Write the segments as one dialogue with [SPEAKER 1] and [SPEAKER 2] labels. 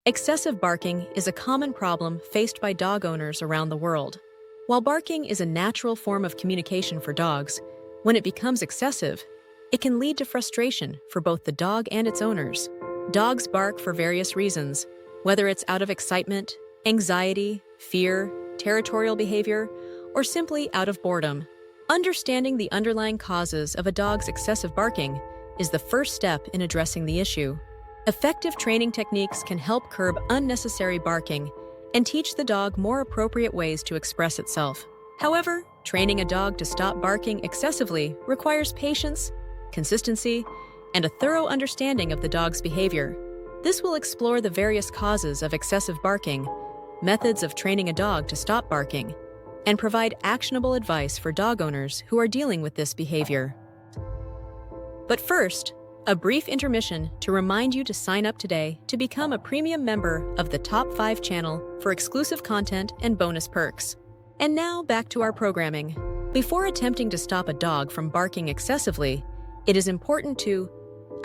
[SPEAKER 1] Excessive barking is a common problem faced by dog owners around the world. While barking is a natural form of communication for dogs, when it becomes excessive, it can lead to frustration for both the dog and its owners. Dogs bark for various reasons, whether it's out of excitement, anxiety, fear, territorial behavior, or simply out of boredom. Understanding the underlying causes of a dog's excessive barking is the first step in addressing the issue. Effective training techniques can help curb unnecessary barking and teach the dog more appropriate ways to express itself. However, training a dog to stop barking excessively requires patience, consistency, and a thorough understanding of the dog's behavior. This will explore the various causes of excessive barking, methods of training a dog to stop barking, and provide actionable advice for dog owners who are dealing with this behavior. But first, a brief intermission to remind you to sign up today to become a premium member of the Top 5 channel for exclusive content and bonus perks. And now back to our programming. Before attempting to stop a dog from barking excessively, it is important to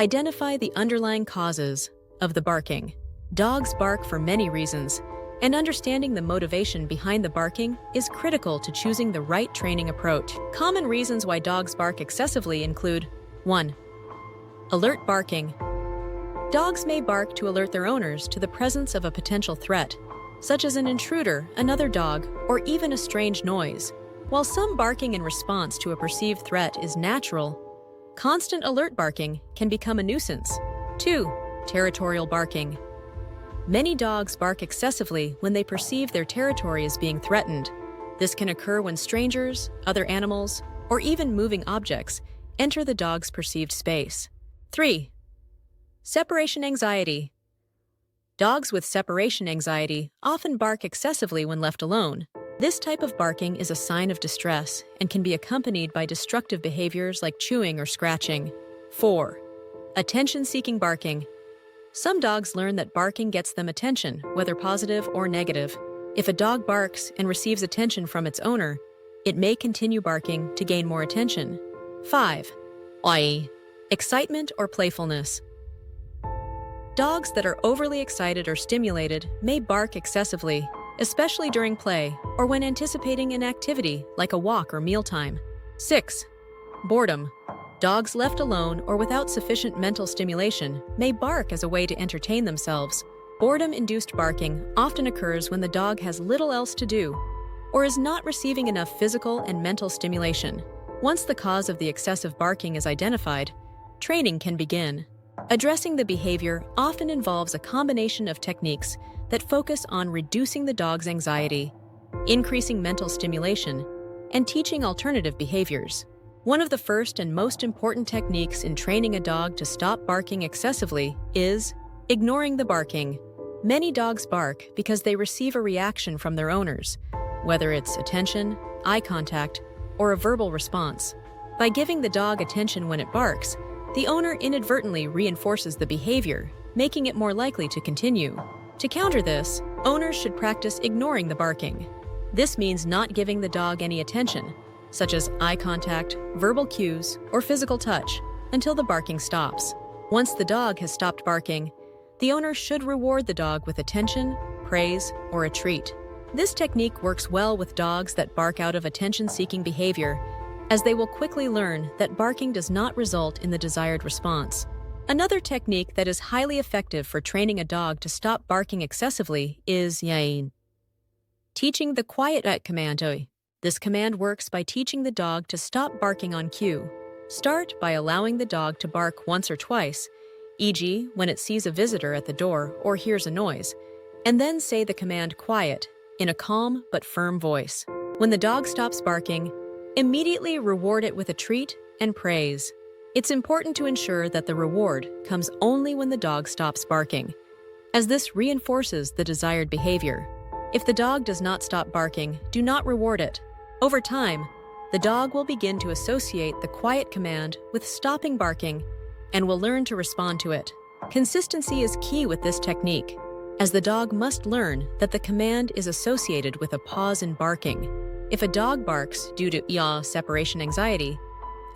[SPEAKER 1] identify the underlying causes of the barking. Dogs bark for many reasons, and understanding the motivation behind the barking is critical to choosing the right training approach. Common reasons why dogs bark excessively include 1. Alert barking. Dogs may bark to alert their owners to the presence of a potential threat, such as an intruder, another dog, or even a strange noise. While some barking in response to a perceived threat is natural, constant alert barking can become a nuisance. 2. Territorial barking. Many dogs bark excessively when they perceive their territory as being threatened. This can occur when strangers, other animals, or even moving objects enter the dog's perceived space. 3. Separation anxiety. Dogs with separation anxiety often bark excessively when left alone. This type of barking is a sign of distress and can be accompanied by destructive behaviors like chewing or scratching. 4. Attention-seeking barking. Some dogs learn that barking gets them attention, whether positive or negative. If a dog barks and receives attention from its owner, it may continue barking to gain more attention. 5. Excitement or playfulness. Dogs that are overly excited or stimulated may bark excessively, especially during play or when anticipating an activity like a walk or mealtime. 6. Boredom. Dogs left alone or without sufficient mental stimulation may bark as a way to entertain themselves. Boredom-induced barking often occurs when the dog has little else to do or is not receiving enough physical and mental stimulation. Once the cause of the excessive barking is identified, training can begin. Addressing the behavior often involves a combination of techniques that focus on reducing the dog's anxiety, increasing mental stimulation, and teaching alternative behaviors. One of the first and most important techniques in training a dog to stop barking excessively is ignoring the barking. Many dogs bark because they receive a reaction from their owners, whether it's attention, eye contact, or a verbal response. By giving the dog attention when it barks, the owner inadvertently reinforces the behavior, making it more likely to continue. To counter this, owners should practice ignoring the barking. This means not giving the dog any attention, such as eye contact, verbal cues, or physical touch, until the barking stops. Once the dog has stopped barking, the owner should reward the dog with attention, praise, or a treat. This technique works well with dogs that bark out of attention-seeking behavior, as they will quickly learn that barking does not result in the desired response. Another technique that is highly effective for training a dog to stop barking excessively is teaching the quiet command. This command works by teaching the dog to stop barking on cue. Start by allowing the dog to bark once or twice, e.g., when it sees a visitor at the door or hears a noise, and then say the command quiet in a calm but firm voice. When the dog stops barking, immediately reward it with a treat and praise. It's important to ensure that the reward comes only when the dog stops barking, as this reinforces the desired behavior. If the dog does not stop barking, do not reward it. Over time, the dog will begin to associate the quiet command with stopping barking and will learn to respond to it. Consistency is key with this technique, as the dog must learn that the command is associated with a pause in barking. If a dog barks due to separation anxiety,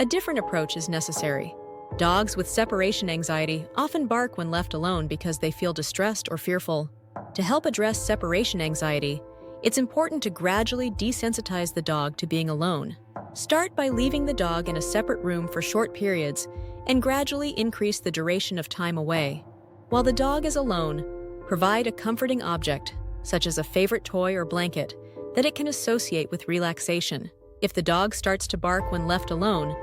[SPEAKER 1] a different approach is necessary. Dogs with separation anxiety often bark when left alone because they feel distressed or fearful. To help address separation anxiety, it's important to gradually desensitize the dog to being alone. Start by leaving the dog in a separate room for short periods and gradually increase the duration of time away. While the dog is alone, provide a comforting object, such as a favorite toy or blanket, that it can associate with relaxation. If the dog starts to bark when left alone,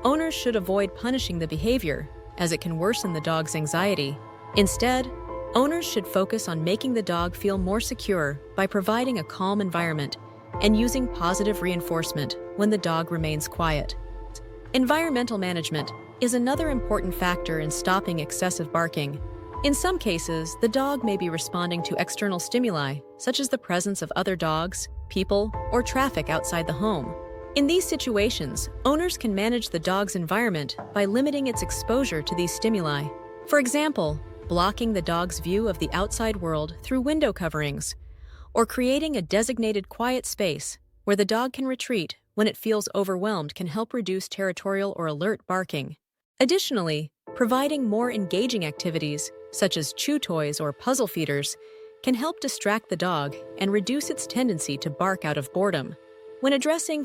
[SPEAKER 1] owners should avoid punishing the behavior, as it can worsen the dog's anxiety. Instead, owners should focus on making the dog feel more secure by providing a calm environment and using positive reinforcement when the dog remains quiet. Environmental management is another important factor in stopping excessive barking. In some cases, the dog may be responding to external stimuli, such as the presence of other dogs, people, or traffic outside the home. In these situations, owners can manage the dog's environment by limiting its exposure to these stimuli. For example, blocking the dog's view of the outside world through window coverings, or creating a designated quiet space where the dog can retreat when it feels overwhelmed can help reduce territorial or alert barking. Additionally, providing more engaging activities, such as chew toys or puzzle feeders, can help distract the dog and reduce its tendency to bark out of boredom. When addressing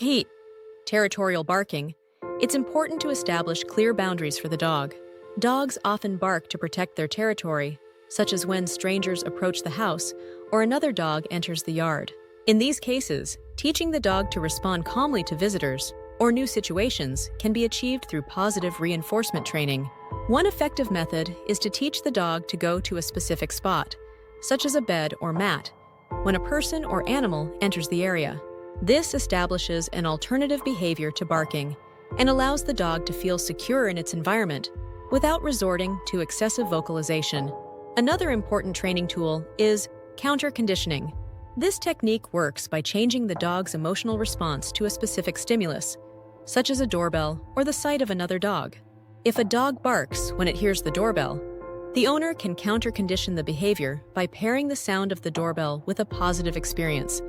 [SPEAKER 1] territorial barking, it's important to establish clear boundaries for the dog. Dogs often bark to protect their territory, such as when strangers approach the house or another dog enters the yard. In these cases, teaching the dog to respond calmly to visitors or new situations can be achieved through positive reinforcement training. One effective method is to teach the dog to go to a specific spot, such as a bed or mat, when a person or animal enters the area. This establishes an alternative behavior to barking and allows the dog to feel secure in its environment without resorting to excessive vocalization. Another important training tool is counter-conditioning. This technique works by changing the dog's emotional response to a specific stimulus, such as a doorbell or the sight of another dog. If a dog barks when it hears the doorbell, the owner can counter-condition the behavior by pairing the sound of the doorbell with a positive experience,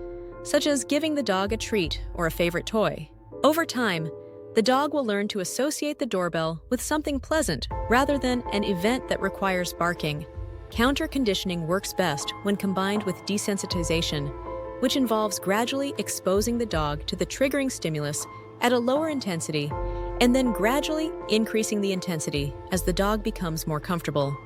[SPEAKER 1] such as giving the dog a treat or a favorite toy. Over time, the dog will learn to associate the doorbell with something pleasant rather than an event that requires barking. Counter-conditioning works best when combined with desensitization, which involves gradually exposing the dog to the triggering stimulus at a lower intensity and then gradually increasing the intensity as the dog becomes more comfortable.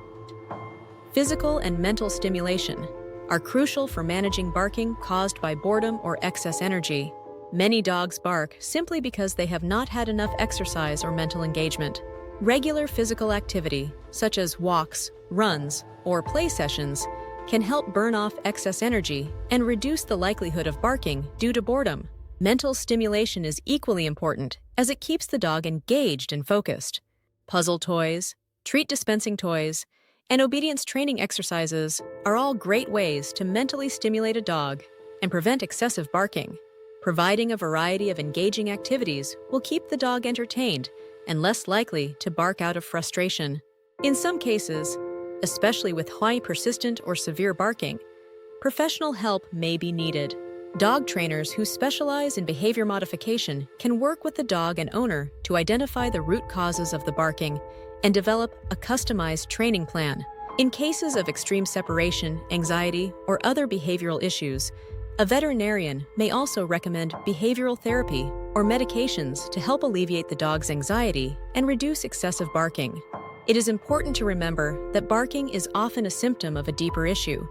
[SPEAKER 1] Physical and mental stimulation are crucial for managing barking caused by boredom or excess energy. Many dogs bark simply because they have not had enough exercise or mental engagement. Regular physical activity, such as walks, runs, or play sessions, can help burn off excess energy and reduce the likelihood of barking due to boredom. Mental stimulation is equally important as it keeps the dog engaged and focused. Puzzle toys, treat dispensing toys, and obedience training exercises are all great ways to mentally stimulate a dog and prevent excessive barking. Providing a variety of engaging activities will keep the dog entertained and less likely to bark out of frustration. In some cases, especially with high persistent or severe barking, professional help may be needed. Dog trainers who specialize in behavior modification can work with the dog and owner to identify the root causes of the barking and develop a customized training plan. In cases of extreme separation, anxiety, or other behavioral issues, a veterinarian may also recommend behavioral therapy or medications to help alleviate the dog's anxiety and reduce excessive barking. It is important to remember that barking is often a symptom of a deeper issue,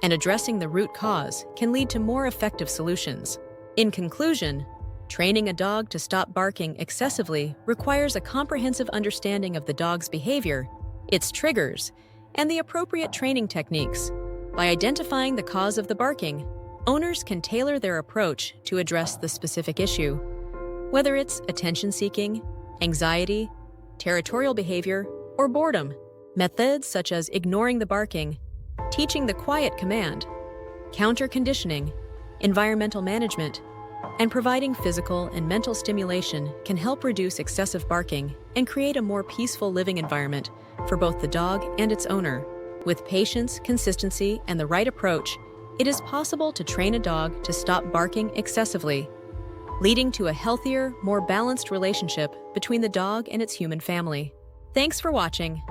[SPEAKER 1] and addressing the root cause can lead to more effective solutions. In conclusion, training a dog to stop barking excessively requires a comprehensive understanding of the dog's behavior, its triggers, and the appropriate training techniques. By identifying the cause of the barking, owners can tailor their approach to address the specific issue. Whether it's attention-seeking, anxiety, territorial behavior, or boredom, methods such as ignoring the barking, teaching the quiet command, counter-conditioning, environmental management, and providing physical and mental stimulation can help reduce excessive barking and create a more peaceful living environment for both the dog and its owner. With patience, consistency, and the right approach, it is possible to train a dog to stop barking excessively, leading to a healthier, more balanced relationship between the dog and its human family. Thanks for watching.